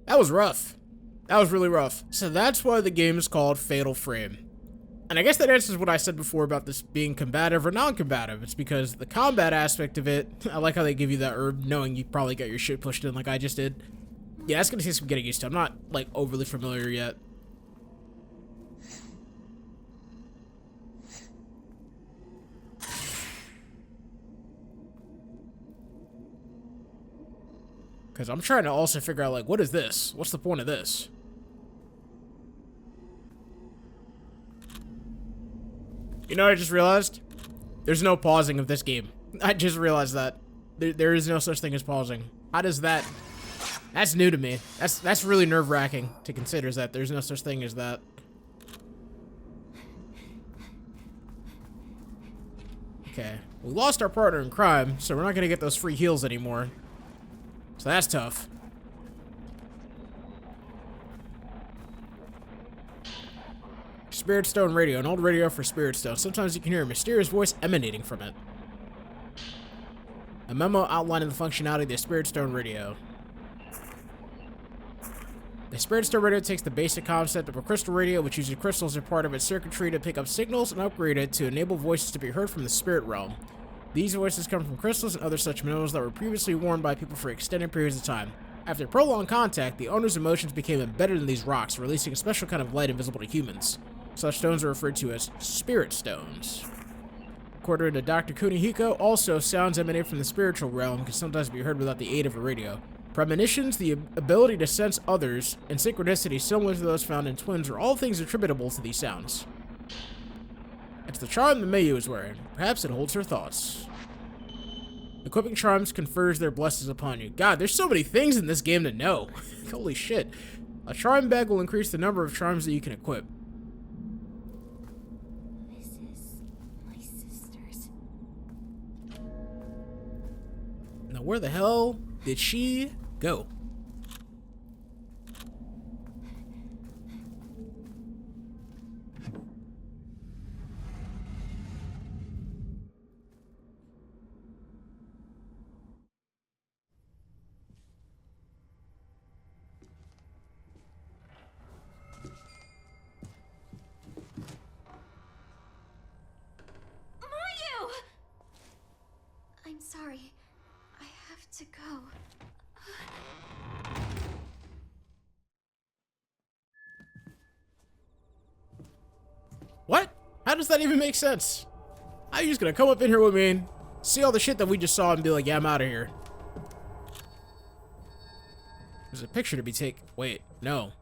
That was rough. That was really rough. So that's why the game is called Fatal Frame. And I guess that answers what I said before about this being combative or non-combative. It's because the combat aspect of it, I like how they give you that herb knowing you probably got your shit pushed in like I just did. Yeah, that's gonna take some getting used to. I'm not, like, overly familiar yet. Because I'm trying to also figure out, like, what is this? What's the point of this? You know what I just realized? There's no pausing of this game. I just realized that. There is no such thing as pausing. How does that... That's new to me. That's really nerve-wracking to consider, is that there's no such thing as that. Okay. We lost our partner in crime, so we're not gonna get those free heals anymore. So that's tough. Spirit Stone Radio, an old radio for Spirit Stone. Sometimes you can hear a mysterious voice emanating from it. A memo outlining the functionality of the Spirit Stone Radio. The Spirit Stone Radio takes the basic concept of a crystal radio, which uses crystals as part of its circuitry to pick up signals and upgrade it to enable voices to be heard from the spirit realm. These voices come from crystals and other such minerals that were previously worn by people for extended periods of time. After prolonged contact, the owner's emotions became embedded in these rocks, releasing a special kind of light invisible to humans. Such stones are referred to as spirit stones. According to Dr. Kunihiko, also sounds emanate from the spiritual realm can sometimes be heard without the aid of a radio. Premonitions, the ability to sense others, and synchronicity similar to those found in twins are all things attributable to these sounds. It's the charm that Mayu is wearing. Perhaps it holds her thoughts. Equipping charms confers their blessings upon you. God, there's so many things in this game to know. Holy shit. A charm bag will increase the number of charms that you can equip. This is my sister's. Now where the hell did she go? Mayu! I'm sorry. I have to go. What? How does that even make sense? How are you just gonna come up in here with me, see all the shit that we just saw, and be like, yeah, I'm out of here? There's a picture to be taken. Wait, no.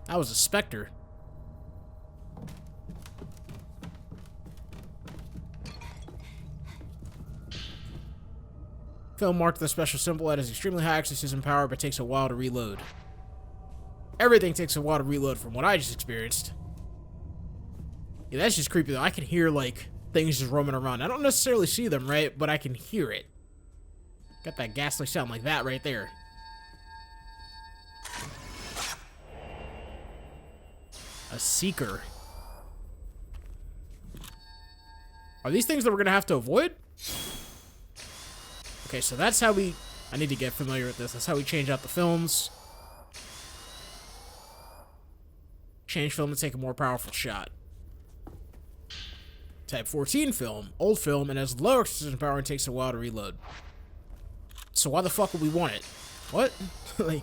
That was a specter. Film marked the special symbol that has extremely high exorcism power, but takes a while to reload. Everything takes a while to reload from what I just experienced. Yeah, that's just creepy though. I can hear, like, things just roaming around. I don't necessarily see them, right? But I can hear it. Got that ghastly sound like that right there. A seeker. Are these things that we're gonna have to avoid? Okay, so that's how we... I need to get familiar with this. That's how we change out the films. Change film to take a more powerful shot. Type 14 film, old film, and has low exorcism power and takes a while to reload. So why the fuck would we want it? What? Like...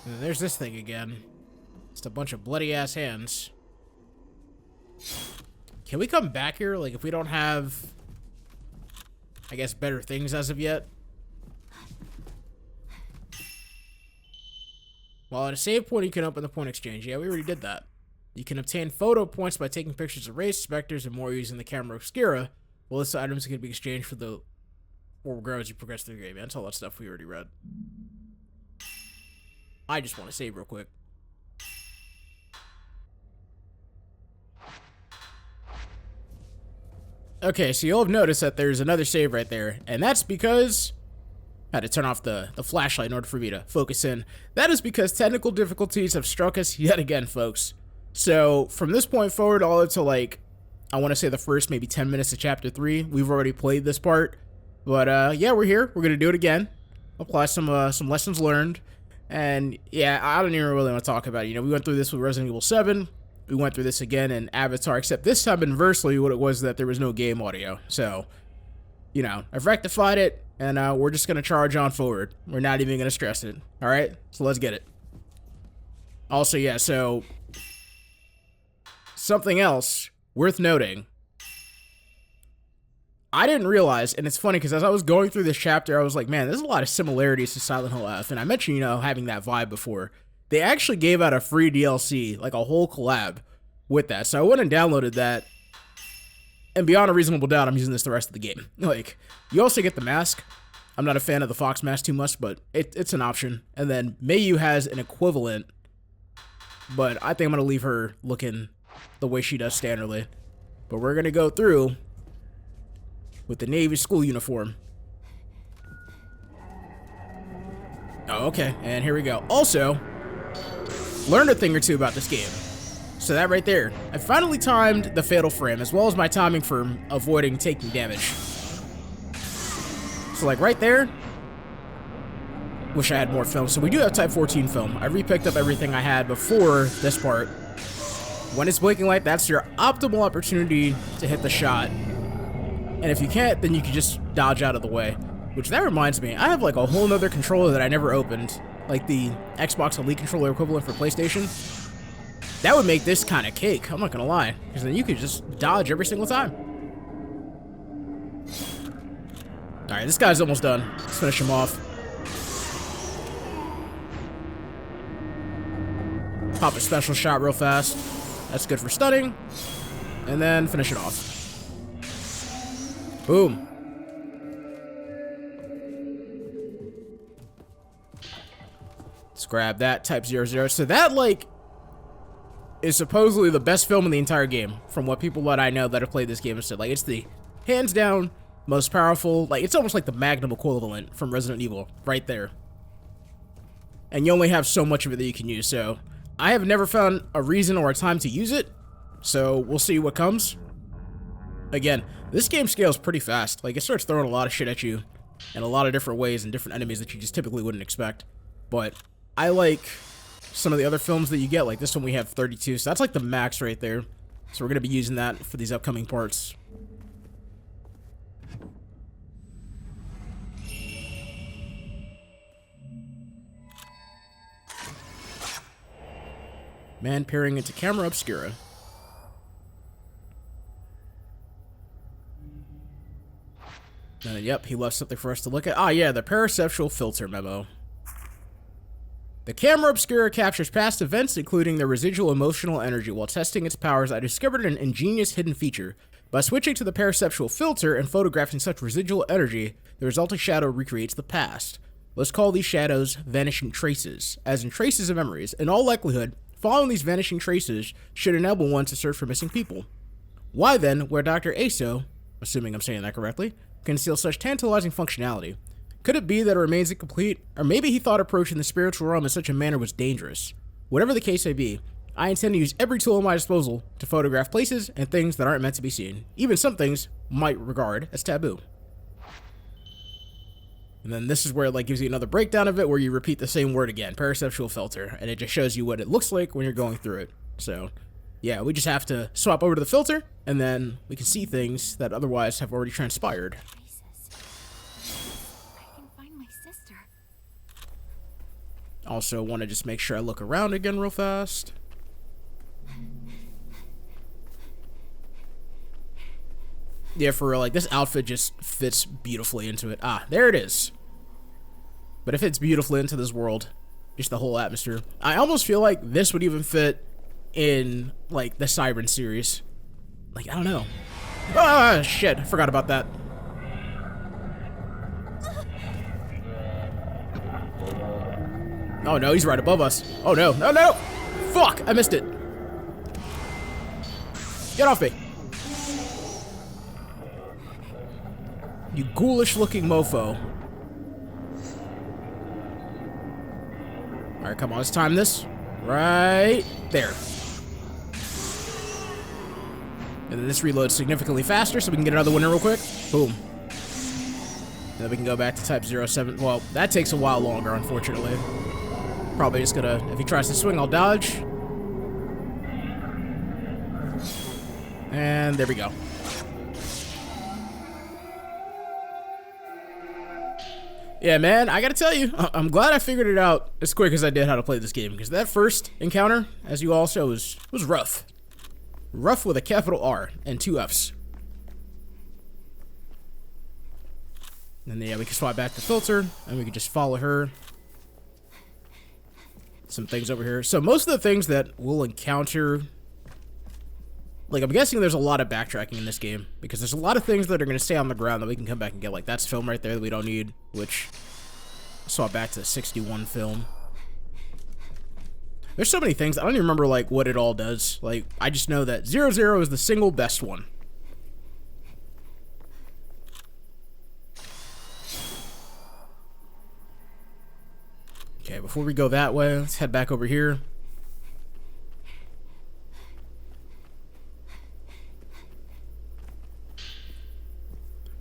And there's this thing again. Just a bunch of bloody ass hands. Can we come back here? Like, if we don't have, I guess, better things as of yet? Well, at a save point, you can open the point exchange. Yeah, we already did that. You can obtain photo points by taking pictures of rays, specters, and more using the camera obscura. Well, this items can be exchanged for the or grow as you progress through the game. That's all that stuff we already read. I just want to save real quick. Okay, so you'll have noticed that there's another save right there, and that's because Had to turn off the flashlight in order for me to focus in. That is because technical difficulties have struck us yet again, folks. So from this point forward, all up to like, I want to say the first maybe 10 minutes of chapter 3, we've already played this part. But yeah, we're here. We're gonna do it again. Apply some lessons learned. And yeah, I don't even really want to talk about it. You know, we went through this with Resident Evil 7. We went through this again in Avatar, except this time inversely what it was that there was no game audio. So, you know, I've rectified it, and we're just gonna charge on forward. We're not even gonna stress it. All right, so let's get it. Also, yeah, so something else worth noting. I didn't realize, and it's funny because as I was going through this chapter, I was like, man, there's a lot of similarities to Silent Hill F. And I mentioned, you know, having that vibe before. They actually gave out a free DLC, like a whole collab with that. So I went and downloaded that. And beyond a reasonable doubt, I'm using this the rest of the game. Like, you also get the mask. I'm not a fan of the Fox mask too much, but it's an option. And then Mayu has an equivalent, but I think I'm going to leave her looking the way she does standardly. But we're going to go through with the Navy school uniform. Oh, okay, and here we go. Also, learned a thing or two about this game. So that right there, I finally timed the fatal frame, as well as my timing for avoiding taking damage. So like right there, wish I had more film. So we do have Type 14 film. I repicked up everything I had before this part. When it's blinking light, that's your optimal opportunity to hit the shot. And if you can't, then you can just dodge out of the way. Which, that reminds me, I have like a whole nother controller that I never opened. Like the Xbox Elite controller equivalent for PlayStation. That would make this kind of cake, I'm not gonna lie. Because then you could just dodge every single time. Alright, this guy's almost done. Let's finish him off. Pop a special shot real fast. That's good for stunning. And then finish it off. Boom. Let's grab that, Type 00. So that, like, is supposedly the best film in the entire game, from what people that I know that have played this game have said. Like, it's the hands down most powerful, like, it's almost like the Magnum equivalent from Resident Evil, right there. And you only have so much of it that you can use, so I have never found a reason or a time to use it, so we'll see what comes. Again, this game scales pretty fast. Like, it starts throwing a lot of shit at you in a lot of different ways and different enemies that you just typically wouldn't expect. But I like some of the other films that you get. Like this one we have 32, so that's like the max right there. So we're going to be using that for these upcoming parts. Man peering into camera obscura. And then, yep, he left something for us to look at. Ah, yeah, the paraceptual filter memo. The camera obscura captures past events, including their residual emotional energy. While testing its powers, I discovered an ingenious hidden feature. By switching to the paraceptual filter and photographing such residual energy, the resulting shadow recreates the past. Let's call these shadows vanishing traces, as in traces of memories. In all likelihood, following these vanishing traces should enable one to search for missing people. Why then, where Dr. Aso, assuming I'm saying that correctly, conceal such tantalizing functionality? Could it be that it remains incomplete? Or maybe he thought approaching the spiritual realm in such a manner was dangerous. Whatever the case may be, I intend to use every tool at my disposal to photograph places and things that aren't meant to be seen. Even some things might regard as taboo. And then this is where it like gives you another breakdown of it, where you repeat the same word again, paraceptual filter, and it just shows you what it looks like when you're going through it. So yeah, we just have to swap over to the filter, and then we can see things that otherwise have already transpired. I can find my sister. Also want to just make sure I look around again real fast. Yeah, for real, like, this outfit just fits beautifully into it. Ah, there it is. But it fits beautifully into this world. Just the whole atmosphere. I almost feel like this would even fit in, like, the Siren series. Like, I don't know. Ah, shit, I forgot about that. Oh, no, he's right above us. Oh, no, no, no! Fuck, I missed it. Get off me. You ghoulish looking mofo. All right, come on, let's time this. Right there. And then this reloads significantly faster, so we can get another one in real quick. Boom. And then we can go back to type 07. Well, that takes a while longer, unfortunately. Probably just gonna, if he tries to swing, I'll dodge. And there we go. Yeah, man, I gotta tell you, I'm glad I figured it out as quick as I did how to play this game, because that first encounter, as you all saw, was rough. Rough with a capital R and 2 F's. And then, yeah, we can swap back to filter, and we can just follow her. Some things over here. So most of the things that we'll encounter, like, I'm guessing there's a lot of backtracking in this game, because there's a lot of things that are going to stay on the ground that we can come back and get. Like, that's film right there that we don't need, which swap back to 61 film. There's so many things. I don't even remember, like, what it all does. Like, I just know that 00 is the single best one. Okay, before we go that way, let's head back over here.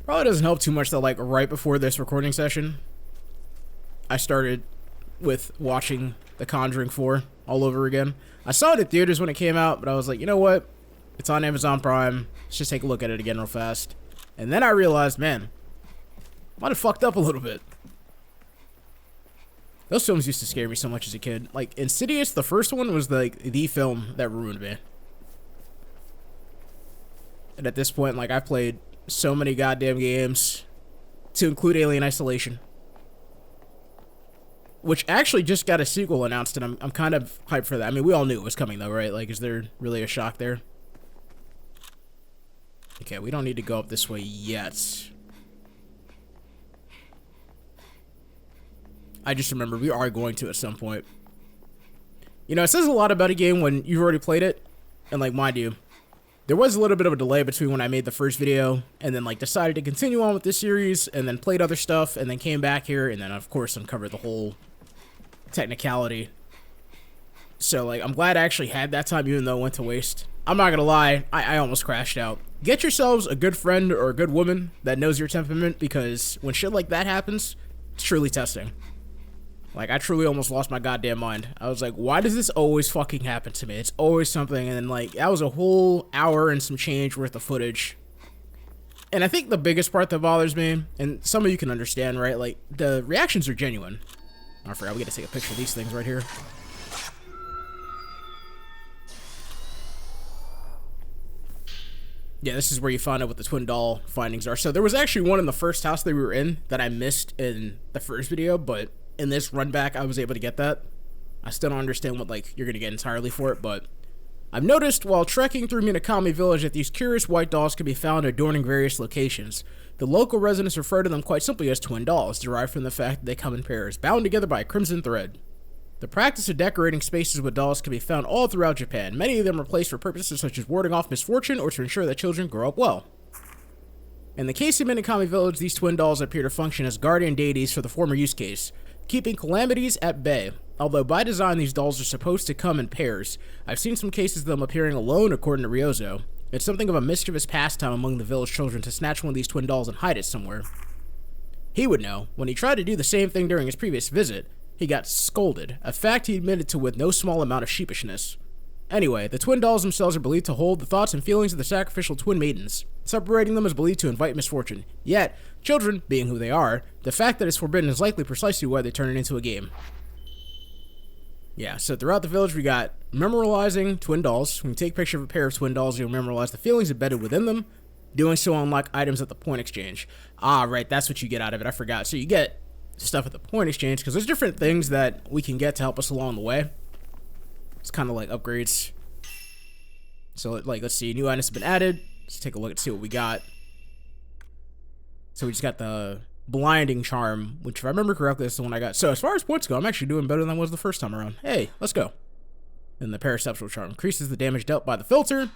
Probably doesn't help too much that, like, right before this recording session, I started with watching The Conjuring 4 all over again. I saw it at theaters when it came out, but I was like, you know what? It's on Amazon Prime. Let's just take a look at it again real fast. And then I realized, man, I might have fucked up a little bit. Those films used to scare me so much as a kid. Like, Insidious, the first one, was, like, the film that ruined me. And at this point, like, I've played so many goddamn games, to include Alien Isolation, which actually just got a sequel announced, and I'm kind of hyped for that. I mean, we all knew it was coming, though, right? Like, is there really a shock there? Okay, we don't need to go up this way yet. I just remember we are going to at some point. You know, it says a lot about a game when you've already played it, and, like, mind you, there was a little bit of a delay between when I made the first video and then, like, decided to continue on with this series and then played other stuff and then came back here and then, of course, uncovered the whole technicality. So, like, I'm glad I actually had that time even though it went to waste. I'm not gonna lie, I almost crashed out. Get yourselves a good friend or a good woman that knows your temperament, because when shit like that happens, it's truly testing. Like, I truly almost lost my goddamn mind. I was like, why does this always fucking happen to me? It's always something. And then, like, that was a whole hour and some change worth of footage. And I think the biggest part that bothers me, and some of you can understand, right? Like, the reactions are genuine. I forgot, we gotta take a picture of these things right here. Yeah, this is where you find out what the twin doll findings are. So there was actually one in the first house that we were in that I missed in the first video, but in this run back, I was able to get that. I still don't understand what, like, you're gonna get entirely for it, but I've noticed while trekking through Minakami Village that these curious white dolls can be found adorning various locations. The local residents refer to them quite simply as twin dolls, derived from the fact that they come in pairs, bound together by a crimson thread. The practice of decorating spaces with dolls can be found all throughout Japan. Many of them are placed for purposes such as warding off misfortune or to ensure that children grow up well. In the case of Minakami Village, these twin dolls appear to function as guardian deities for the former use case, keeping calamities at bay. Although by design these dolls are supposed to come in pairs, I've seen some cases of them appearing alone, according to Ryozo. It's something of a mischievous pastime among the village children to snatch one of these twin dolls and hide it somewhere. He would know. When he tried to do the same thing during his previous visit, he got scolded, a fact he admitted to with no small amount of sheepishness. Anyway, the twin dolls themselves are believed to hold the thoughts and feelings of the sacrificial twin maidens. Separating them is believed to invite misfortune. Yet, children, being who they are, the fact that it's forbidden is likely precisely why they turn it into a game. Yeah, so throughout the village we got memorializing twin dolls. When you take a picture of a pair of twin dolls, you'll memorialize the feelings embedded within them. Doing so will unlock items at the point exchange. Ah, right, that's what you get out of it, I forgot. So you get stuff at the point exchange, because there's different things that we can get to help us along the way. It's kind of like upgrades. So, like, let's see, new items have been added. Let's take a look and see what we got. So we just got the blinding charm, which if I remember correctly, that's the one I got. So as far as points go, I'm actually doing better than I was the first time around. Hey, let's go. And the paraceptual charm increases the damage dealt by the filter,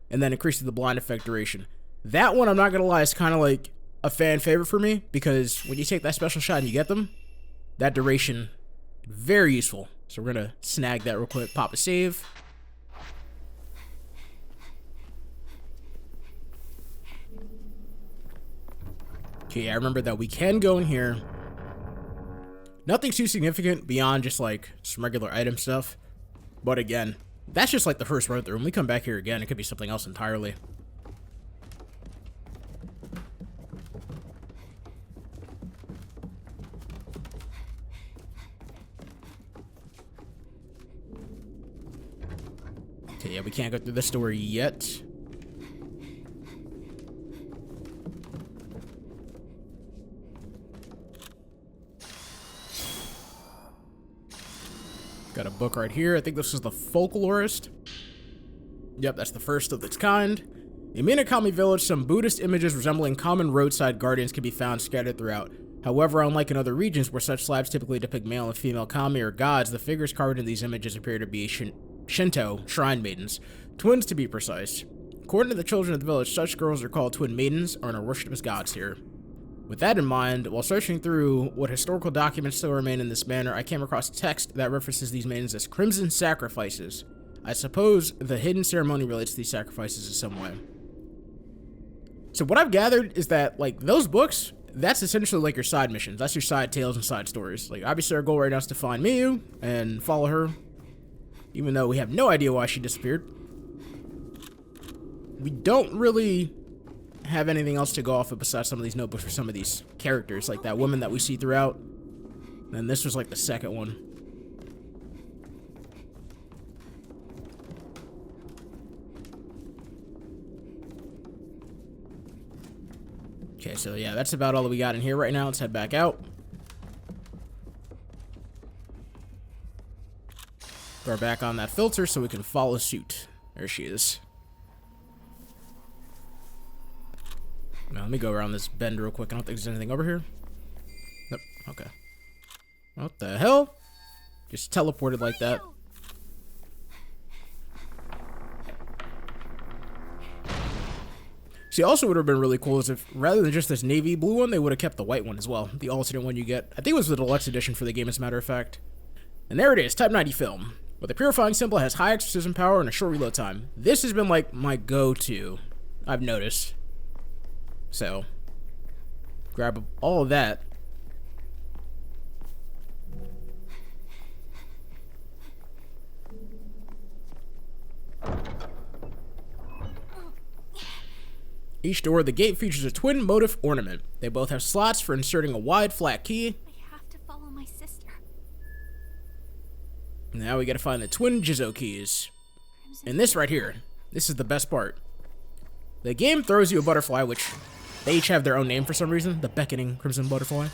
and then increases the blind effect duration. That one, I'm not gonna lie, is kind of like a fan favorite for me, because when you take that special shot and you get them, that duration Very useful. So we're gonna snag that real quick, pop a save. Okay, I remember that we can go in here. Nothing too significant beyond just like some regular item stuff. But again, that's just like the first run through. When we come back here again, it could be something else entirely. Okay, yeah, we can't go through this door yet. Got a book right here. I think this is the Folklorist. Yep, that's the first of its kind. In Minakami Village, some Buddhist images resembling common roadside guardians can be found scattered throughout. However, unlike in other regions where such slabs typically depict male and female kami or gods, the figures carved in these images appear to be Shinto shrine maidens, twins to be precise. According to the children of the village, such girls are called Twin Maidens and are worshipped as gods here. With that in mind, while searching through what historical documents still remain in this manner, I came across text that references these maidens as crimson sacrifices. I suppose the hidden ceremony relates to these sacrifices in some way. So what I've gathered is that, like, those books, that's essentially like your side missions. That's your side tales and side stories. Like, obviously our goal right now is to find Mayu and follow her, even though we have no idea why she disappeared. We don't really have anything else to go off of besides some of these notebooks for some of these characters, like that woman that we see throughout. And this was like the second one. Okay, so yeah, that's about all that we got in here right now. Let's head back out. Throw back on that filter so we can follow suit. There she is. Now, let me go around this bend real quick. I don't think there's anything over here. Nope. Okay. What the hell? Just teleported like that. See, also would have been really cool is if, rather than just this navy blue one, they would have kept the white one as well. The alternate one you get. I think it was the deluxe edition for the game, as a matter of fact. And there it is, Type 90 film. With the purifying symbol, has high exorcism power and a short reload time. This has been like my go-to, I've noticed. So, grab all of that. Each door of the gate features a twin motif ornament. They both have slots for inserting a wide, flat key. I have to follow my sister. Now we gotta find the twin Jizo keys. And this right here, this is the best part. The game throws you a butterfly, which they each have their own name for some reason. The beckoning crimson butterfly.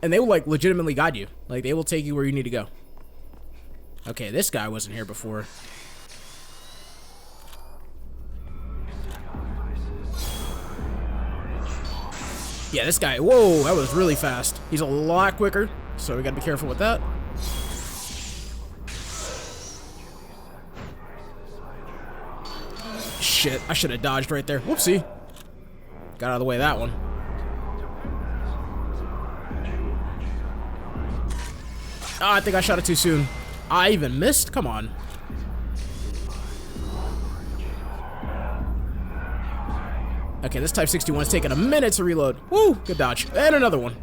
And they will, like, legitimately guide you. Like, they will take you where you need to go. Okay, this guy wasn't here before. Yeah, this guy, whoa, that was really fast. He's a lot quicker, so we gotta be careful with that. Shit, I should have dodged right there. Whoopsie. Got out of the way of that one. Oh, I think I shot it too soon. I even missed? Come on. Okay, this Type 61 is taking a minute to reload. Woo! Good dodge. And another one.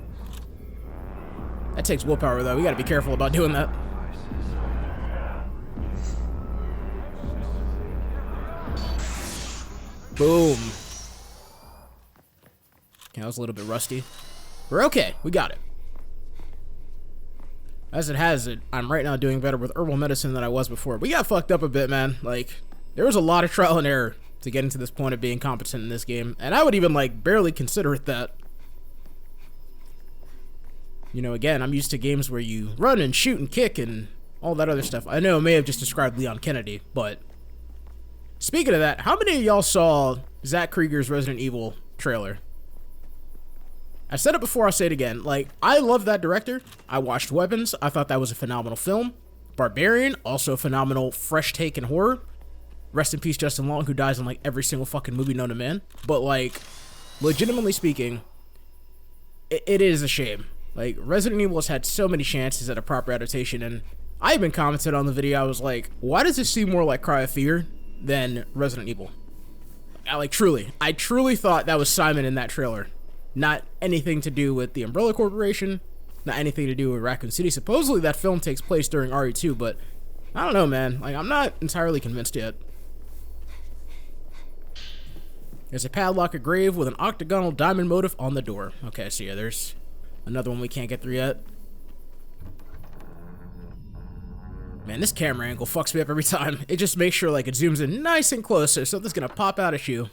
That takes willpower, though. We gotta be careful about doing that. Boom. Okay, that was a little bit rusty. We're okay. We got it. As it has it, I'm right now doing better with herbal medicine than I was before. We got fucked up a bit, man. Like, there was a lot of trial and error to getting to this point of being competent in this game. And I would even, like, barely consider it that. You know, again, I'm used to games where you run and shoot and kick and all that other stuff. I know I may have just described Leon Kennedy, but speaking of that, how many of y'all saw Zach Krieger's Resident Evil trailer? I said it before, I'll say it again. Like, I love that director. I watched Weapons. I thought that was a phenomenal film. Barbarian, also a phenomenal fresh take in horror. Rest in peace, Justin Long, who dies in, like, every single fucking movie known to man. But, like, legitimately speaking, it is a shame Like, Resident Evil has had so many chances at a proper adaptation, and I even commented on the video, I was like, why does this seem more like Cry of Fear than Resident Evil? I truly thought that was Simon in that trailer. Not anything to do with the Umbrella Corporation, not anything to do with Raccoon City. Supposedly that film takes place during RE2, but I don't know, man. Like, I'm not entirely convinced yet. There's a padlock, a grave with an octagonal diamond motif on the door. Okay, so yeah, there's another one we can't get through yet. Man, this camera angle fucks me up every time. It just makes sure, like, it zooms in nice and close so something's gonna pop out at you.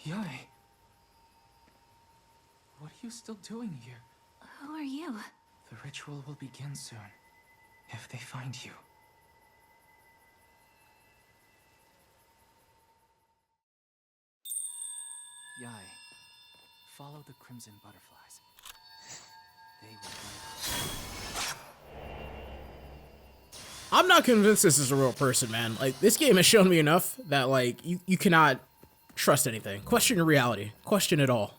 Yai. What are you still doing here? Who are you? The ritual will begin soon, if they find you. Yai, follow the crimson butterflies. They will guide us. I'm not convinced this is a real person, man. Like, this game has shown me enough that, like, you cannot trust anything. Question your reality. Question it all.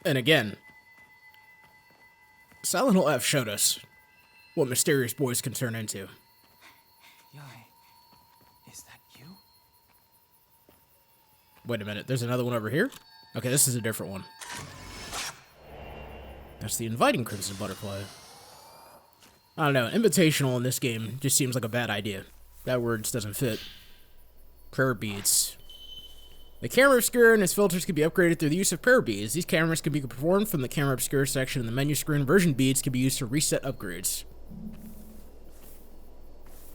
And again, Silent Hill F showed us what mysterious boys can turn into. Yai, is that you? Wait a minute, there's another one over here? Okay, this is a different one. That's the inviting crimson butterfly. I don't know, invitational in this game just seems like a bad idea. That word just doesn't fit. Prayer beads. The camera obscure and its filters can be upgraded through the use of prayer beads. These cameras can be performed from the camera obscure section in the menu screen. Version beads can be used to reset upgrades.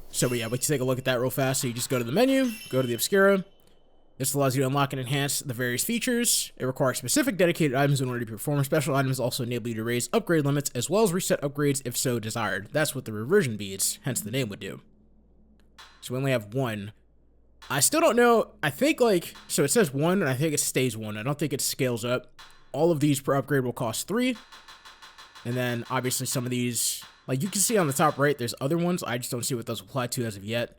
So yeah, we can take a look at that real fast. So you just go to the menu, go to the obscura. This allows you to unlock and enhance the various features. It requires specific dedicated items in order to perform. Special items also enable you to raise upgrade limits as well as reset upgrades if so desired. That's what the reversion beads, hence the name, would do. So we only have one. I still don't know. I think, like, so it says 1, and I think it stays 1. I don't think it scales up. All of these per upgrade will cost 3. And then, obviously, some of these, like, you can see on the top right, there's other ones. I just don't see what those apply to as of yet.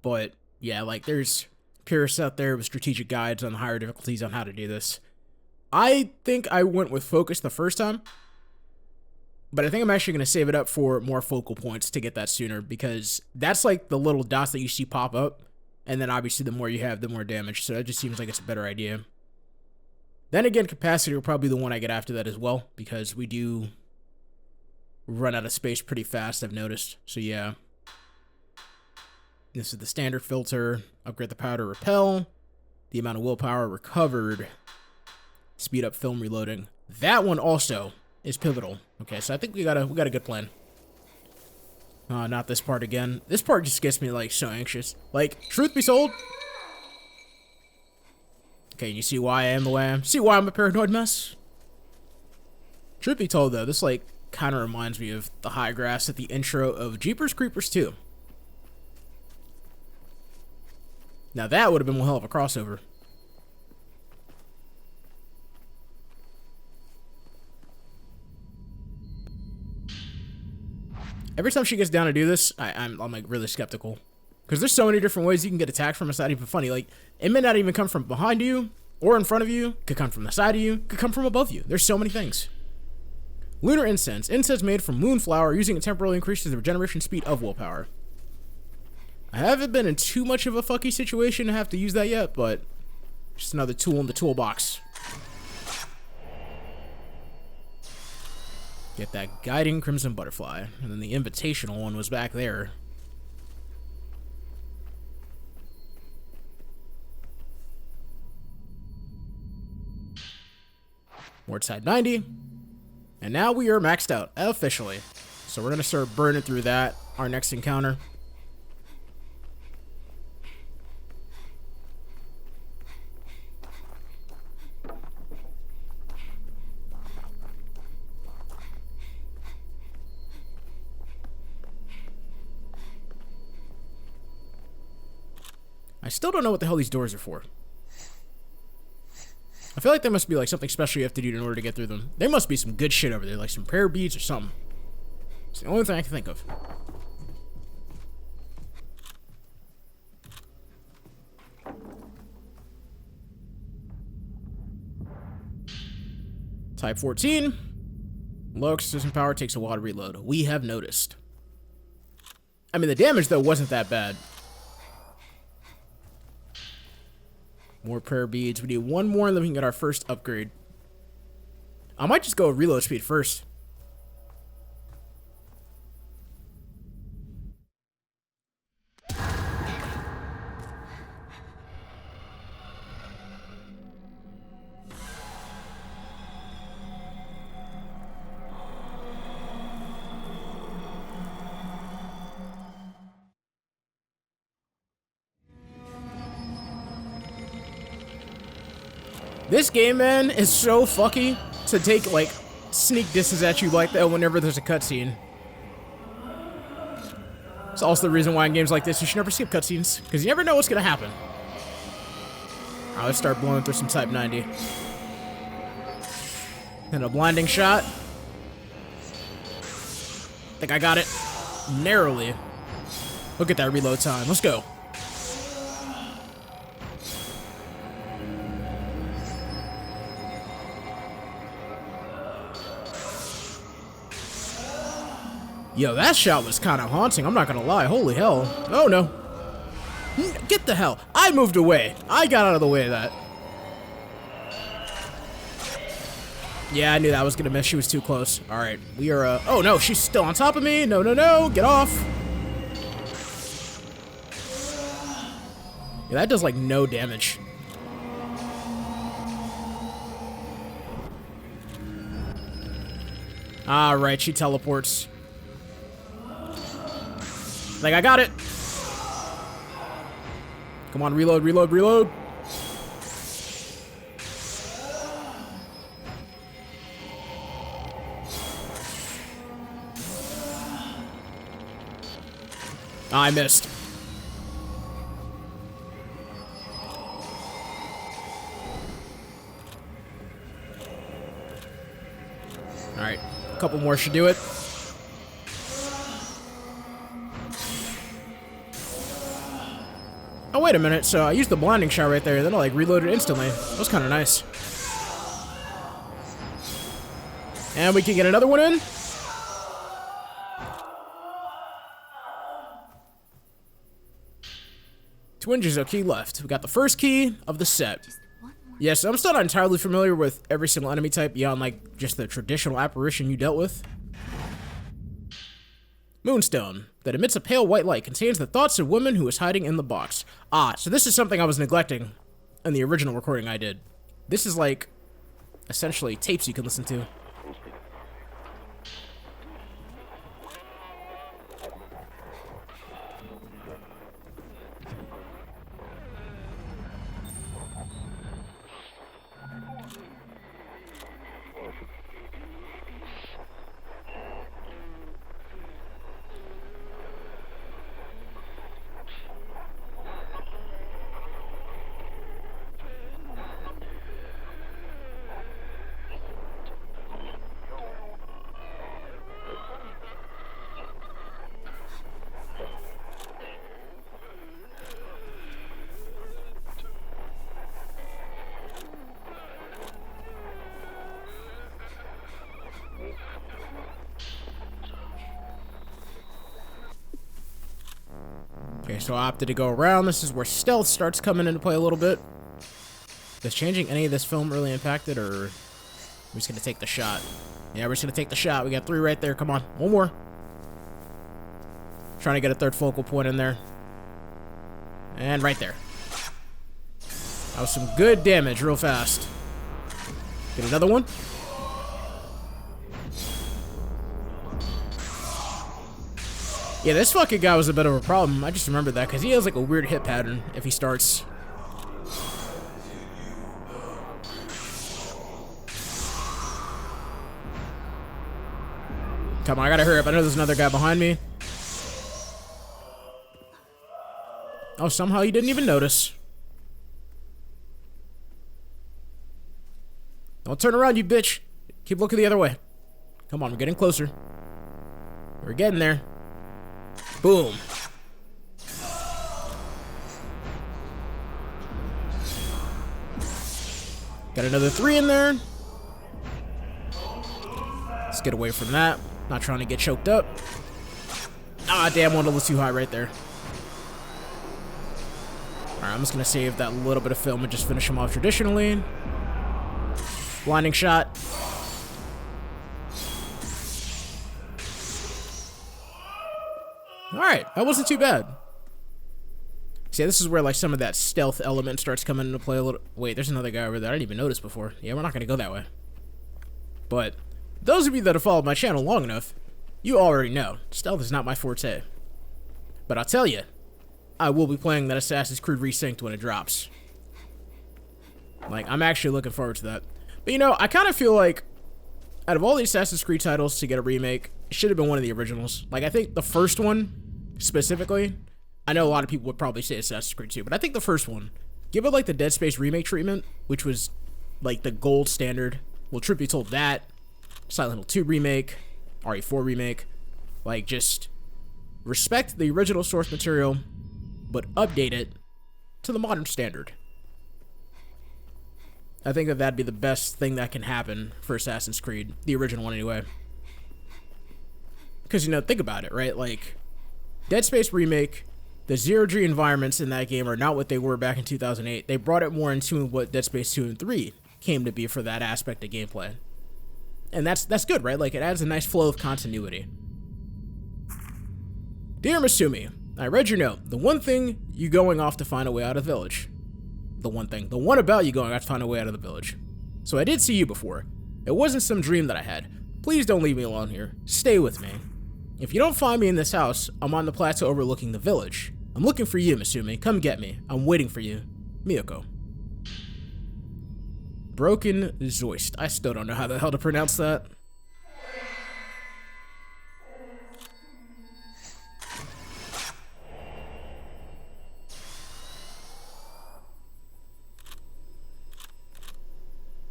But, yeah, like, there's purists out there with strategic guides on the higher difficulties on how to do this. I think I went with focus the first time. But I think I'm actually going to save it up for more focal points to get that sooner. Because that's, like, the little dots that you see pop up. And then obviously the more you have, the more damage. So that just seems like it's a better idea. Then again, capacity will probably be the one I get after that as well. Because we do run out of space pretty fast, I've noticed. So yeah. This is the standard filter. Upgrade the power to repel. The amount of willpower recovered. Speed up film reloading. That one also is pivotal. Okay, so I think we got a good plan. Not this part again. This part just gets me, like, so anxious. Like, truth be told. Okay, you see why I am the way I am? See why I'm a paranoid mess? Truth be told, though, this, like, kind of reminds me of the high grass at the intro of Jeepers Creepers 2. Now, that would have been one hell of a crossover. Every time she gets down to do this, I'm like really skeptical. Because there's so many different ways you can get attacked from. It's not even funny. Like, it may not even come from behind you or in front of you. Could come from the side of you. Could come from above you. There's so many things. Lunar incense. Incense made from moonflower. Using it temporarily increases the regeneration speed of willpower. I haven't been in too much of a fucky situation to have to use that yet, but just another tool in the toolbox. Get that guiding crimson butterfly. And then the invitational one was back there. Ward side 90. And now we are maxed out, officially. So we're going to start burning through that. Our next encounter. I still don't know what the hell these doors are for. I feel like there must be like something special you have to do in order to get through them. There must be some good shit over there, like some prayer beads or something. It's the only thing I can think of. Type 14. Low exorcism power takes a while to reload. We have noticed. I mean, the damage, though, wasn't that bad. More prayer beads. We need one more, and then we can get our first upgrade. I might just go with reload speed first. This game, man, is so fucky to take, like, sneak disses at you like that whenever there's a cutscene. It's also the reason why in games like this, you should never skip cutscenes, because you never know what's going to happen. Alright, let's start blowing through some Type 90. And a blinding shot. Think I got it narrowly. Look at that reload time. Let's go. Yo, that shot was kind of haunting, I'm not gonna lie. Holy hell. Oh, no. Get the hell. I moved away. I got out of the way of that. Yeah, I knew that was gonna miss. She was too close. Alright, we are, oh, no, she's still on top of me. No, no, no. Get off. Yeah, that does, like, no damage. Alright, she teleports. Like, I got it. Come on, reload, reload, reload. I missed. All right, a couple more should do it. Oh, wait a minute. So I used the blinding shot right there, then I like reloaded instantly. That was kind of nice. And we can get another one in. Two inches of key left. We got the first key of the set. Yes, I'm still not entirely familiar with every single enemy type beyond like just the traditional apparition you dealt with. Moonstone, that emits a pale white light, contains the thoughts of women who is hiding in the box. Ah, so this is something I was neglecting in the original recording I did. This is like, essentially, tapes you can listen to. Okay, so I opted to go around. This is where stealth starts coming into play a little bit. Does changing any of this film really impact it, or are we just gonna take the shot? Yeah, we're just gonna take the shot. We got 3 right there. Come on, one more. Trying to get a third focal point in there. And right there. That was some good damage real fast. Get another one. Yeah, this fucking guy was a bit of a problem. I just remembered that because he has like a weird hit pattern if he starts. Come on, I gotta hurry up. I know there's another guy behind me. Oh, somehow you didn't even notice. Don't turn around, you bitch. Keep looking the other way. Come on, we're getting closer. We're getting there. Boom. Got another 3 in there. Let's get away from that. Not trying to get choked up. Ah, damn, one was too high right there. Alright, I'm just gonna save that little bit of film and just finish him off traditionally. Blinding shot. Alright, that wasn't too bad. See, this is where like some of that stealth element starts coming into play a little. Wait, there's another guy over there I didn't even notice before. Yeah, we're not gonna go that way. But those of you that have followed my channel long enough, you already know stealth is not my forte. But I'll tell you, I will be playing that Assassin's Creed Resynced when it drops. Like, I'm actually looking forward to that. But you know, I kind of feel like out of all the Assassin's Creed titles to get a remake, it should have been one of the originals. Like, I think the first one specifically, I know a lot of people would probably say Assassin's Creed 2, but I think the first one, give it like the Dead Space remake treatment, which was like the gold standard. Well, truth be told, that Silent Hill 2 remake, RE4 remake, like, just respect the original source material, but update it to the modern standard. I think that that'd be the best thing that can happen for Assassin's Creed, the original one anyway. Because, you know, think about it, right? Like, Dead Space remake, the zero-G environments in that game are not what they were back in 2008. They brought it more in tune with what Dead Space 2 and 3 came to be for that aspect of gameplay. And that's good, right? Like, it adds a nice flow of continuity. Dear Masumi, I read your note. The one thing you going off to find a way out of the village. The one about you going off to find a way out of the village. So I did see you before. It wasn't some dream that I had. Please don't leave me alone here. Stay with me. If you don't find me in this house, I'm on the plateau overlooking the village. I'm looking for you, Masumi. Come get me. I'm waiting for you. Miyako. Broken Zoist. I still don't know how the hell to pronounce that.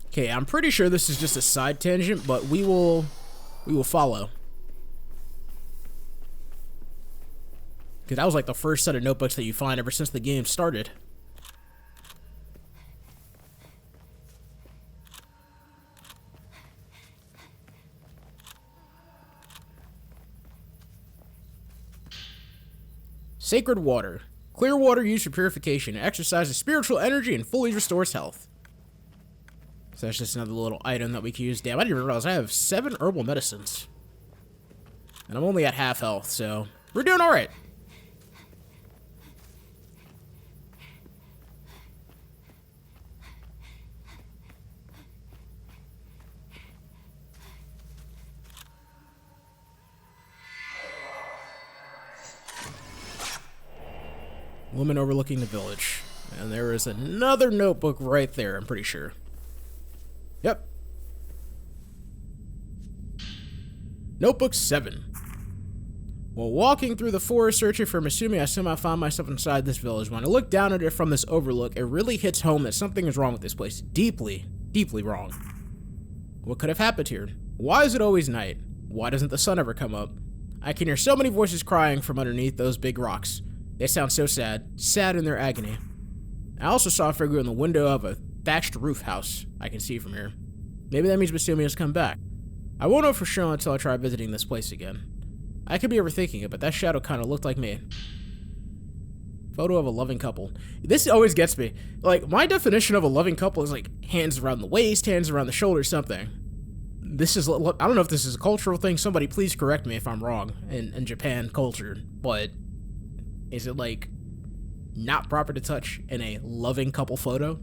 Okay, I'm pretty sure this is just a side tangent, but we will follow. Because that was like the first set of notebooks that you find ever since the game started. Sacred water. Clear water used for purification. Exercises spiritual energy and fully restores health. So that's just another little item that we can use. Damn, I didn't even realize I have 7 herbal medicines. And I'm only at half health, so we're doing alright. Woman overlooking the village. And there is another notebook right there, I'm pretty sure. Yep. Notebook 7. While walking through the forest searching for Masumi, I somehow found myself inside this village. When I look down at it from this overlook, it really hits home that something is wrong with this place. Deeply, deeply wrong. What could have happened here? Why is it always night? Why doesn't the sun ever come up? I can hear so many voices crying from underneath those big rocks. They sound so sad, sad in their agony. I also saw a figure in the window of a thatched roof house I can see from here. Maybe that means Masumi has come back. I won't know for sure until I try visiting this place again. I could be overthinking it, but that shadow kind of looked like me. Photo of a loving couple. This always gets me. Like, my definition of a loving couple is like hands around the waist, hands around the shoulder, something. This is, I don't know if this is a cultural thing. Somebody please correct me if I'm wrong in Japan culture, but is it like not proper to touch in a loving couple photo?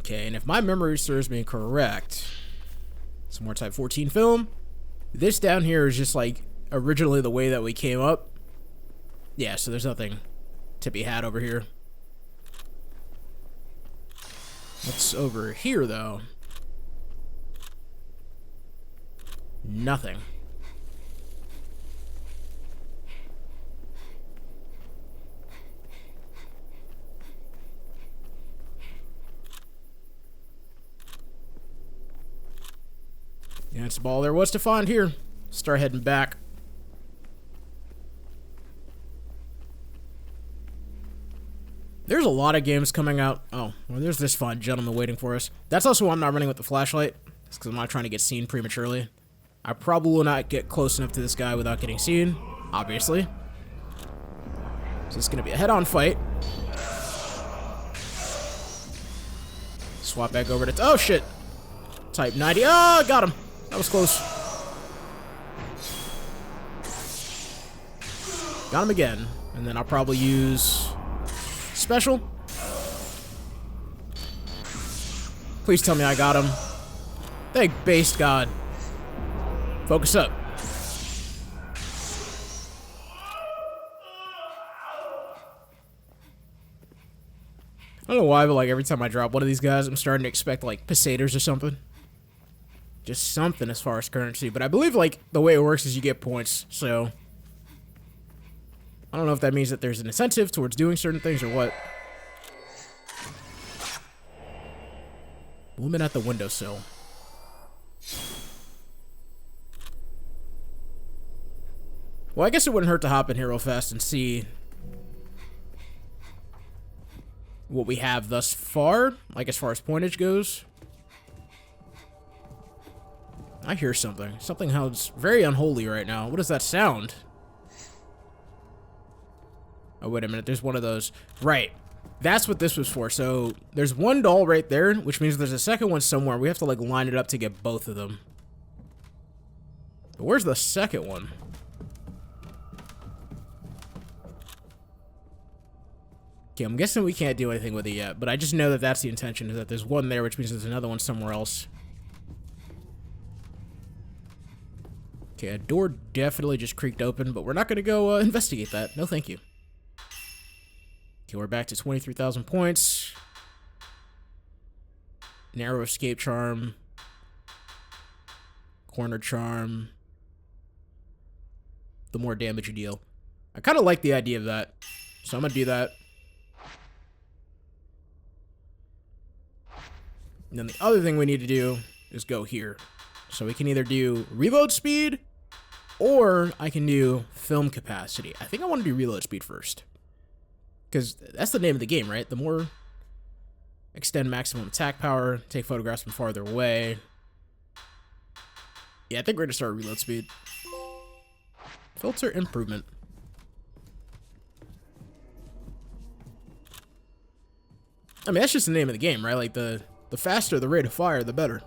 Okay, and if my memory serves me correct, some more Type 14 film. This down here is just like originally the way that we came up. Yeah, so there's nothing to be had over here. What's over here, though? Nothing. Yeah, that's all there was to find here. Start heading back. There's a lot of games coming out. Oh, well, there's this fine gentleman waiting for us. That's also why I'm not running with the flashlight. It's because I'm not trying to get seen prematurely. I probably will not get close enough to this guy without getting seen, obviously. So it's going to be a head-on fight. Swap back over to... Oh, shit. Type 90. Oh, got him. That was close. Got him again. And then I'll probably use... Special. Please tell me I got him. Thank based God. Focus up. I don't know why, but like every time I drop one of these guys, I'm starting to expect like pesetas or something. Just something as far as currency. But I believe like the way it works is you get points, so I don't know if that means that there's an incentive towards doing certain things or what. Woman at the windowsill. Well, I guess it wouldn't hurt to hop in here real fast and see what we have thus far, like as far as pointage goes. I hear something. Something sounds very unholy right now. What does that sound? Oh, wait a minute. There's one of those. Right. That's what this was for. So there's one doll right there, which means there's a second one somewhere. We have to like line it up to get both of them. But where's the second one? Okay, I'm guessing we can't do anything with it yet, but I just know that that's the intention, is that there's one there, which means there's another one somewhere else. Okay, a door definitely just creaked open, but we're not going to go investigate that. No, thank you. Okay, we're back to 23,000 points. Narrow escape charm. Corner charm. The more damage you deal. I kind of like the idea of that, so I'm going to do that. And then the other thing we need to do is go here. So we can either do reload speed, or I can do film capacity. I think I want to do reload speed first, because that's the name of the game, right? The more extend maximum attack power, take photographs from farther away. Yeah, I think we're going to start reload speed. Filter improvement. I mean, that's just the name of the game, right? Like, the faster the rate of fire, the better.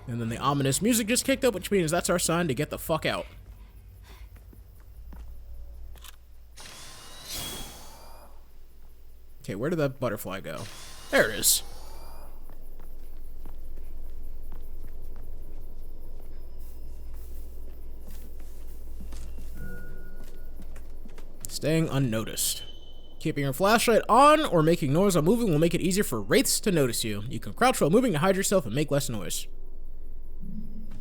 And then the ominous music just kicked up, which means that's our sign to get the fuck out. Okay, where did that butterfly go? There it is. Staying unnoticed. Keeping your flashlight on or making noise while moving will make it easier for wraiths to notice you. You can crouch while moving to hide yourself and make less noise.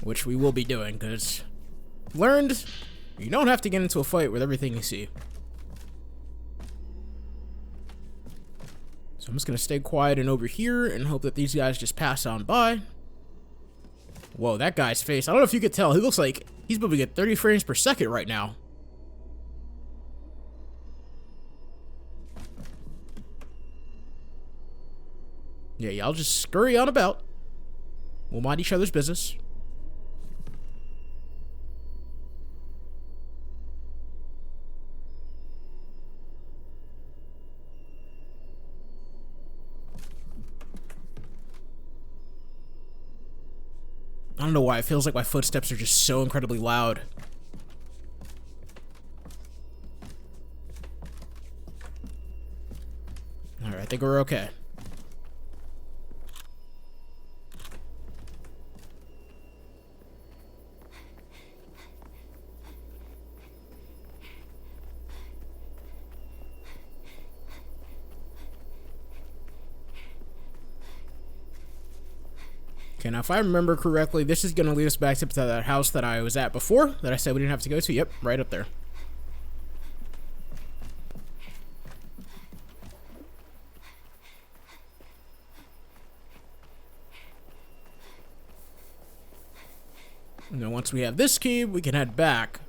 Which we will be doing, because learned you don't have to get into a fight with everything you see. So I'm just going to stay quiet and over here and hope that these guys just pass on by. Whoa, that guy's face. I don't know if you could tell. He looks like he's moving at 30 frames per second right now. Yeah, y'all just scurry on about. We'll mind each other's business. I don't know why, it feels like my footsteps are just so incredibly loud. Alright, I think we're okay. Okay, now if I remember correctly, this is going to lead us back to that house that I was at before, that I said we didn't have to go to. Yep, right up there. And then once we have this key, we can head back.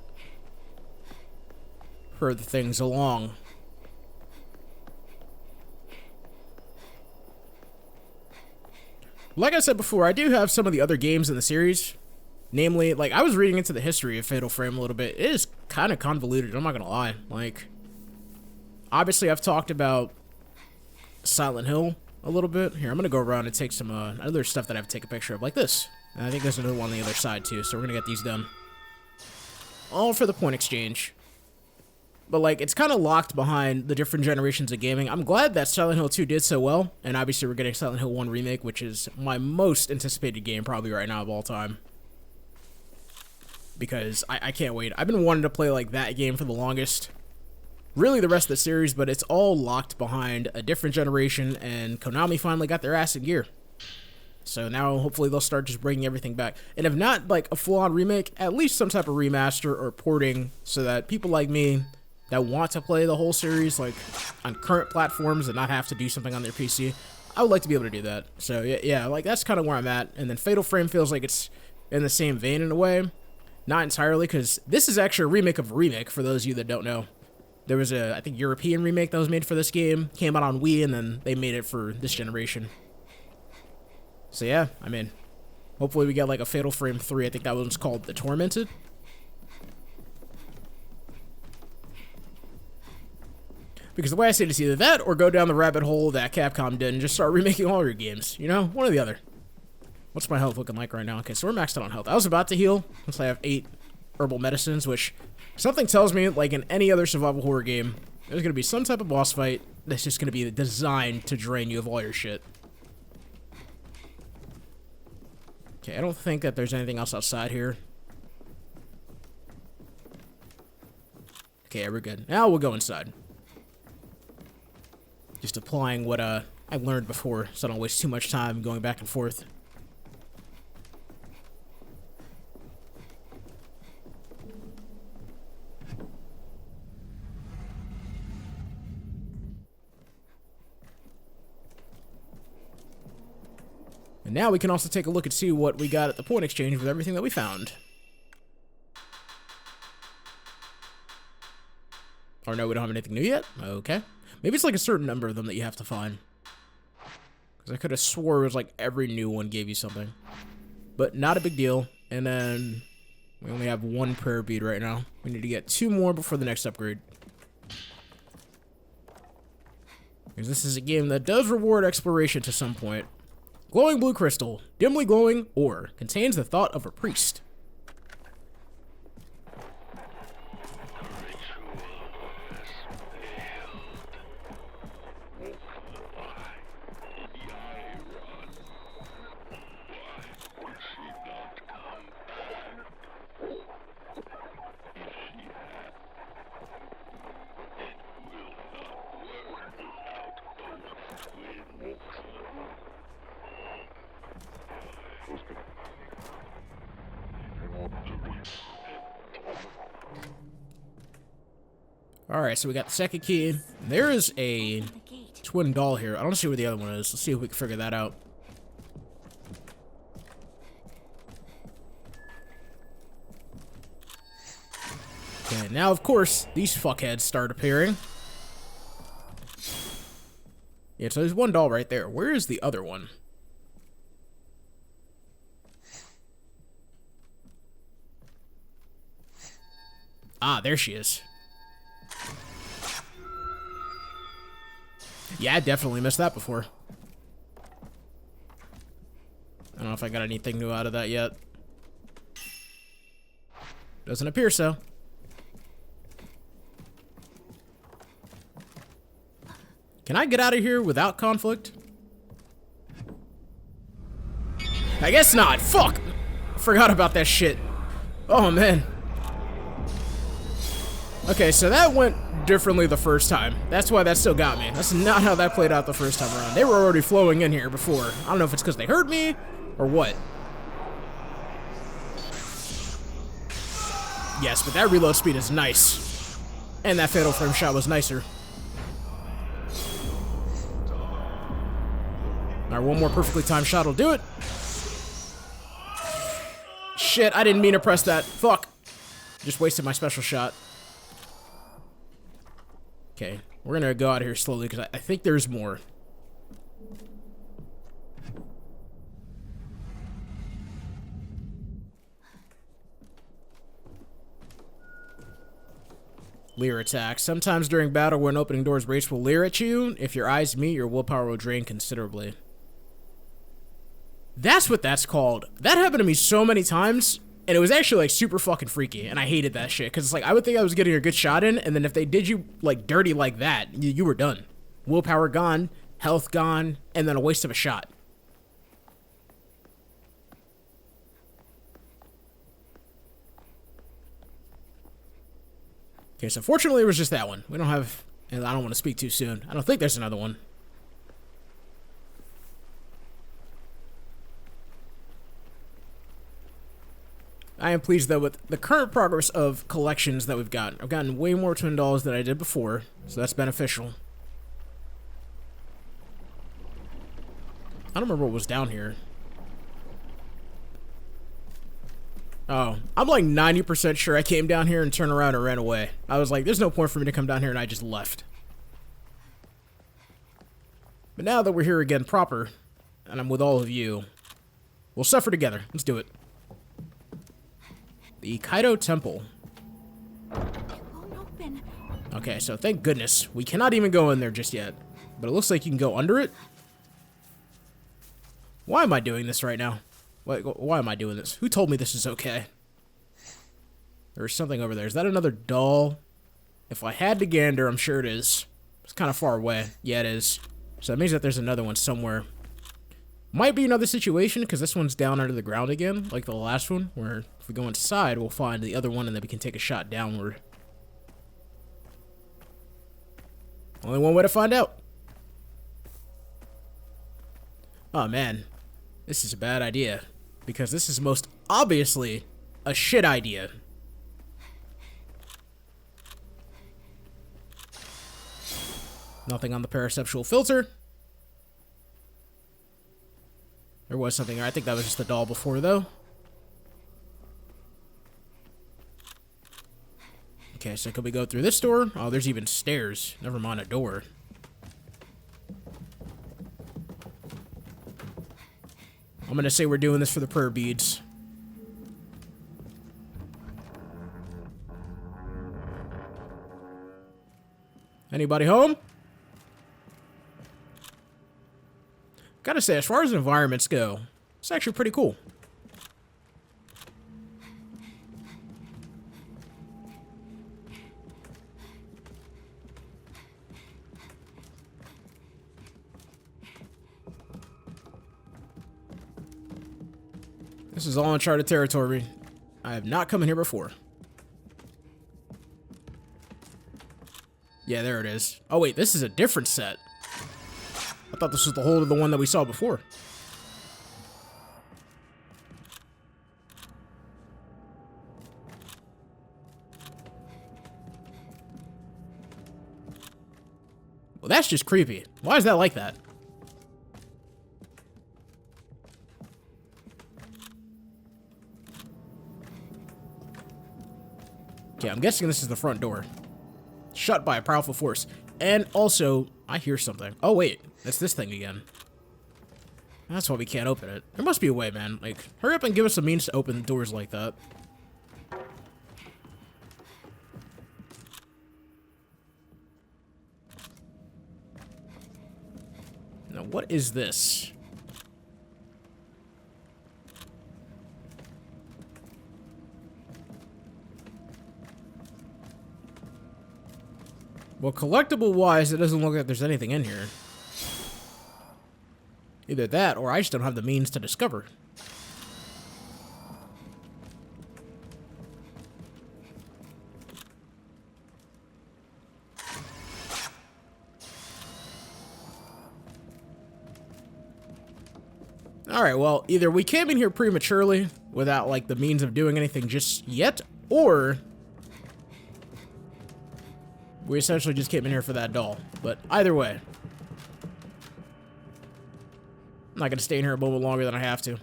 Further things along. Like I said before, I do have some of the other games in the series. Namely, like, I was reading into the history of Fatal Frame a little bit. It is kind of convoluted, I'm not gonna lie. Like, obviously I've talked about Silent Hill a little bit. Here, I'm gonna go around and take some other stuff that I have to take a picture of, like this. And I think there's another one on the other side too, so we're gonna get these done. All for the point exchange. But, like, it's kind of locked behind the different generations of gaming. I'm glad that Silent Hill 2 did so well, and obviously we're getting Silent Hill 1 Remake, which is my most anticipated game probably right now of all time. Because I can't wait. I've been wanting to play, like, that game for the longest. Really the rest of the series, but it's all locked behind a different generation, and Konami finally got their ass in gear. So now, hopefully, they'll start just bringing everything back. And if not, like, a full-on remake, at least some type of remaster or porting, so that people like me that want to play the whole series, like, on current platforms and not have to do something on their PC, I would like to be able to do that. So, yeah, like, that's kind of where I'm at. And then Fatal Frame feels like it's in the same vein in a way. Not entirely, because this is actually a remake of a remake, for those of you that don't know. There was a, I think, European remake that was made for this game, came out on Wii, and then they made it for this generation. So, yeah, I mean, hopefully we get, like, a Fatal Frame 3. I think that one's called The Tormented. Because the way I see it is either that or go down the rabbit hole that Capcom did and just start remaking all your games. You know? One or the other. What's my health looking like right now? Okay, so we're maxed out on health. I was about to heal once I have 8 herbal medicines, which something tells me, like in any other survival horror game, there's going to be some type of boss fight that's just going to be designed to drain you of all your shit. Okay, I don't think that there's anything else outside here. Okay, yeah, we're good. Now we'll go inside. Just applying what I learned before, so I don't waste too much time going back and forth. And now we can also take a look and see what we got at the point exchange with everything that we found. Or no, we don't have anything new yet? Okay. Maybe it's like a certain number of them that you have to find. Because I could have swore it was like every new one gave you something. But not a big deal. And then we only have 1 prayer bead right now. We need to get 2 more before the next upgrade. Because this is a game that does reward exploration to some point. Glowing blue crystal, dimly glowing ore, contains the thought of a priest. Alright, so we got the second key. There is a twin doll here. I don't see where the other one is. Let's see if we can figure that out. Okay, now of course, these fuckheads start appearing. Yeah, so there's one doll right there. Where is the other one? Ah, there she is. Yeah, I definitely missed that before. I don't know if I got anything new out of that yet. Doesn't appear so. Can I get out of here without conflict? I guess not. Fuck! Forgot about that shit. Oh, man. Okay, so that went differently the first time. That's why that still got me. That's not how that played out the first time around. They were already flowing in here before. I don't know if it's because they heard me, Or what? Yes, but that reload speed is nice. And that fatal frame shot was nicer. Alright, one more perfectly timed shot will do it. Shit, I didn't mean to press that. Fuck. Just wasted my special shot. Okay, we're gonna go out of here slowly because I think there's more. Leer attack. Sometimes during battle when opening doors, Wraiths will leer at you. If your eyes meet, your willpower will drain considerably. That's what that's called. That happened to me so many times, and it was actually like super fucking freaky, and I hated that shit, because it's like, I would think I was getting a good shot in, and then if they did you like dirty like that, you were done. Willpower gone, health gone, and then a waste of a shot. Okay, so fortunately it was just that one. We don't have, and I don't want to speak too soon. I don't think there's another one. I am pleased though with the current progress of collections that we've got. I've gotten way more twin dolls than I did before, so that's beneficial. I don't remember what was down here. Oh, I'm like 90% sure I came down here and turned around and ran away. I was like, there's no point for me to come down here, and I just left. But now that we're here again proper, and I'm with all of you, we'll suffer together. Let's do it. The Kaido Temple. It won't open. Okay, so thank goodness. We cannot even go in there just yet. But it looks like you can go under it. Why am I doing this right now? Why am I doing this? Who told me this is okay? There's something over there. Is that another doll? If I had to gander, I'm sure it is. It's kind of far away. Yeah, it is. So that means that there's another one somewhere. Might be another situation, because this one's down under the ground again, like the last one, where if we go inside, we'll find the other one, and then we can take a shot downward. Only one way to find out. Oh, man. This is a bad idea. Because this is most obviously a shit idea. Nothing on the paraceptual filter. There was something there. I think that was just the doll before, though. Okay, so could we go through this door? Oh, there's even stairs. Never mind a door. I'm gonna say we're doing this for the prayer beads. Anybody home? Gotta say, as far as environments go, it's actually pretty cool. This is all uncharted territory. I have not come in here before. Yeah, there it is. Oh wait, this is a different set. I thought this was the whole of the one that we saw before. Well, that's just creepy. Why is that like that? Okay, I'm guessing this is the front door. Shut by a powerful force. And also, I hear something. Oh, wait. That's this thing again. That's why we can't open it. There must be a way, man. Like, hurry up and give us a means to open doors like that. Now, what is this? Well, collectible-wise, it doesn't look like there's anything in here. Either that, or I just don't have the means to discover. Alright, well, either we came in here prematurely without, like, the means of doing anything just yet, or we essentially just came in here for that doll. But either way, I'm not gonna stay in here a moment longer than I have to.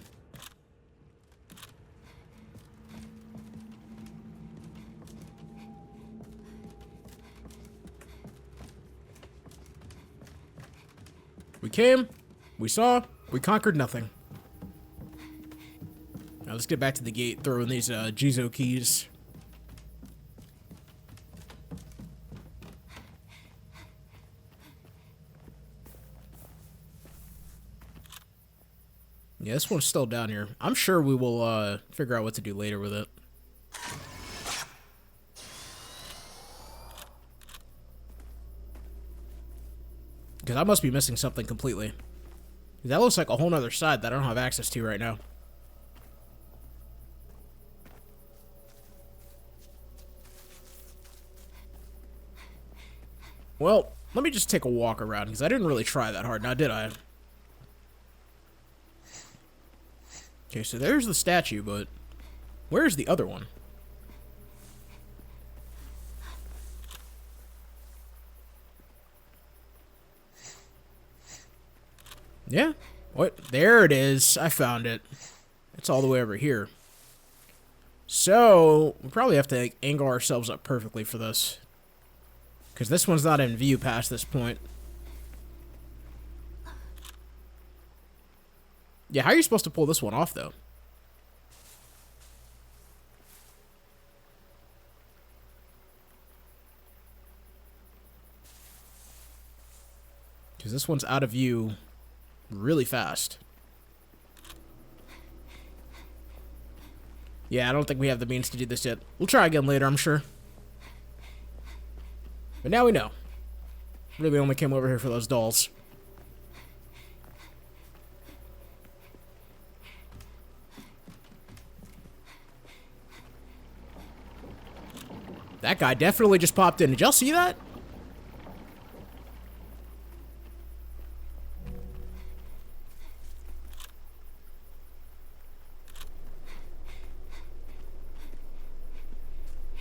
We came, we saw, we conquered nothing. Now let's get back to the gate, throw in these Jizo keys. Yeah, this one's still down here. I'm sure we will figure out what to do later with it. Because I must be missing something completely. That looks like a whole nother side that I don't have access to right now. Well, let me just take a walk around, because I didn't really try that hard, now did I? Okay, so there's the statue, but where's the other one? Yeah. What? There it is. I found it. It's all the way over here. So, we probably have to angle ourselves up perfectly for this. Because this one's not in view past this point. Yeah, how are you supposed to pull this one off, though? Because this one's out of view really fast. Yeah, I don't think we have the means to do this yet. We'll try again later, I'm sure. But now we know. Really only came over here for those dolls. That guy definitely just popped in. Did y'all see that?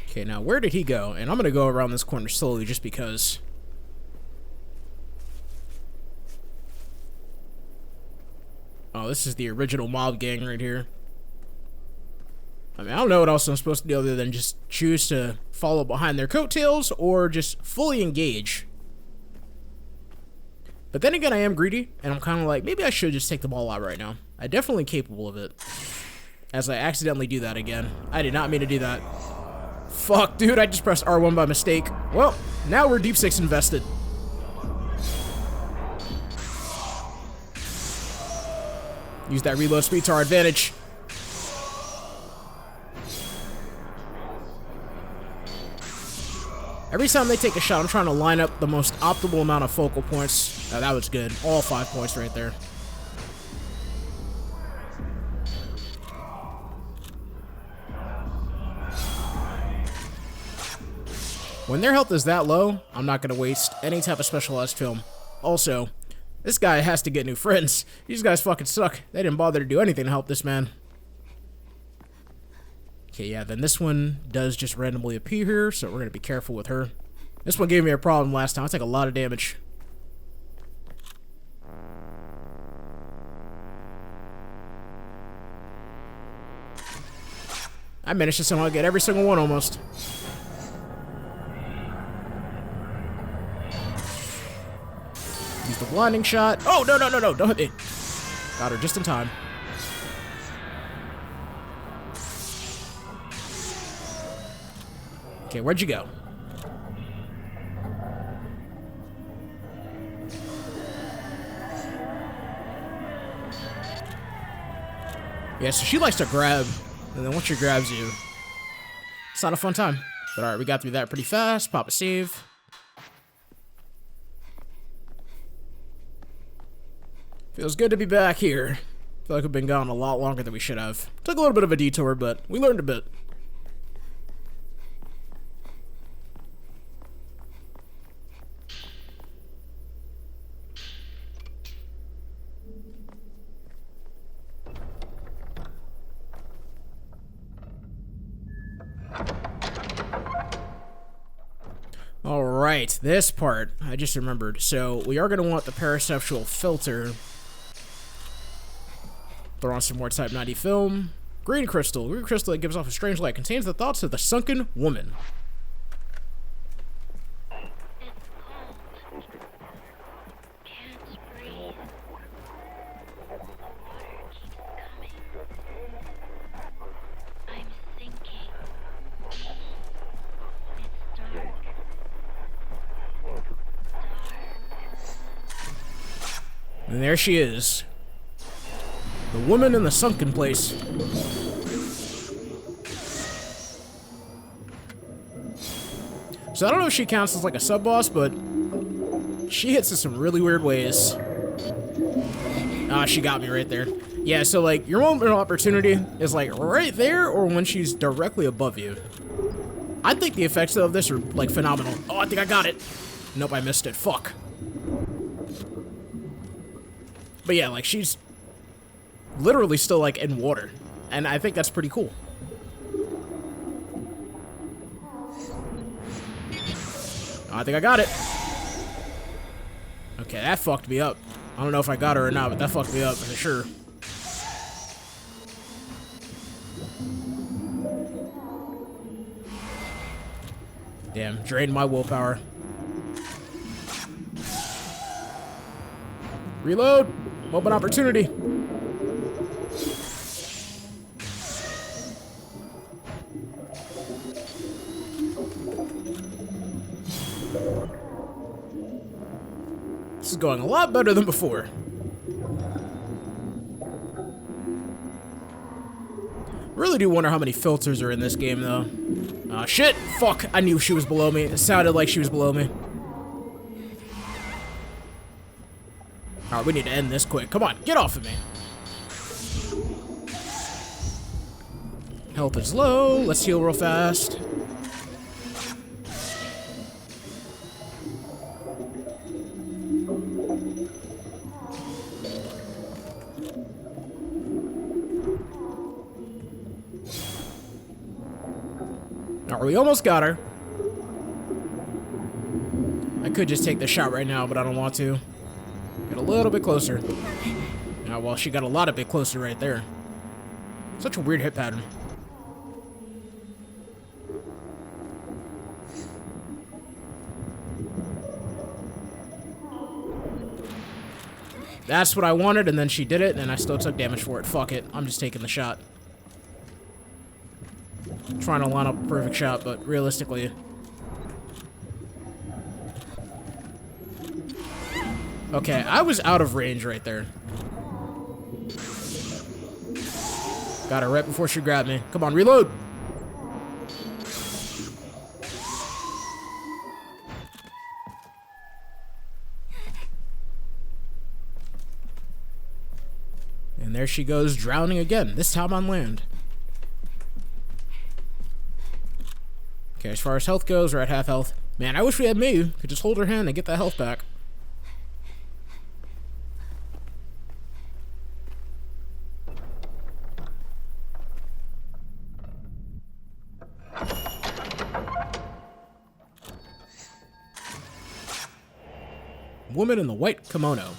Okay, now where did he go? And I'm gonna go around this corner slowly just because. Oh, this is the original mob gang right here. I mean, I don't know what else I'm supposed to do other than just choose to follow behind their coattails or just fully engage. But then again, I am greedy, and I'm kind of like, maybe I should just take the ball out right now. I'm definitely capable of it. As I accidentally do that again. I did not mean to do that. Fuck, dude, I just pressed R1 by mistake. Well, now we're Deep 6 invested. Use that reload speed to our advantage. Every time they take a shot, I'm trying to line up the most optimal amount of focal points. Oh, that was good. All 5 points right there. When their health is that low, I'm not going to waste any type of specialized film. Also, this guy has to get new friends. These guys fucking suck. They didn't bother to do anything to help this man. Okay, yeah, then this one does just randomly appear here, so we're going to be careful with her. This one gave me a problem last time. I take a lot of damage. I managed to somehow get every single one almost. Use the blinding shot. Oh, no, no, no, no, don't hit me. Got her just in time. Okay, where'd you go? Yeah, so she likes to grab, and then once she grabs you, it's not a fun time. But alright, we got through that pretty fast. Pop a save. Feels good to be back here. Feel like we've been gone a lot longer than we should have. Took a little bit of a detour, but we learned a bit. right, this part, I just remembered. So, we are going to want the paraceptual filter. Throw on some more Type 90 film. Green crystal. Green crystal that gives off a strange light. Contains the thoughts of the sunken woman. And there she is. The woman in the sunken place. So I don't know if she counts as like a sub-boss, but she hits in some really weird ways. Ah, she got me right there. Yeah, so like your moment of opportunity is like right there or when she's directly above you. I think the effects of this are like phenomenal. Oh, I think I got it. Nope, I missed it. Fuck. But yeah, like she's literally still like in water. And I think that's pretty cool. Oh, I think I got it. Okay, that fucked me up. I don't know if I got her or not, but that fucked me up for sure. Damn, drained my willpower. Reload! Open opportunity. This is going a lot better than before. Really do wonder how many filters are in this game, though. Shit! Fuck! I knew she was below me. It sounded like she was below me. Alright, we need to end this quick. Come on, get off of me. Health is low. Let's heal real fast. Alright, we almost got her. I could just take the shot right now, but I don't want to. Get a little bit closer. Oh, well, she got a lot of bit closer right there. Such a weird hit pattern. That's what I wanted, and then she did it, and I still took damage for it. Fuck it. I'm just taking the shot. Trying to line up a perfect shot, but realistically... Okay, I was out of range right there. Got her right before she grabbed me. Come on, reload! And there she goes, drowning again, this time on land. Okay, as far as health goes, we're at half health. Man, I wish we had Mayu. Could just hold her hand and get that health back. Woman in the white kimono.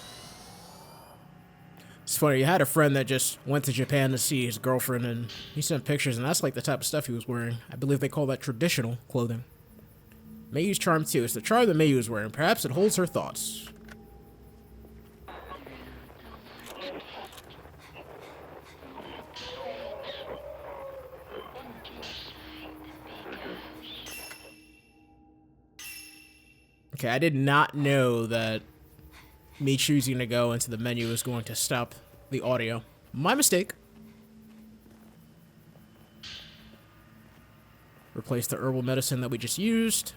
It's funny, you had a friend that just went to Japan to see his girlfriend, and he sent pictures, and that's like the type of stuff he was wearing. I believe they call that traditional clothing. Mayu's charm, too. It's the charm that Mayu is wearing. Perhaps it holds her thoughts. Okay, I did not know that me choosing to go into the menu is going to stop the audio. My mistake. Replace the herbal medicine that we just used.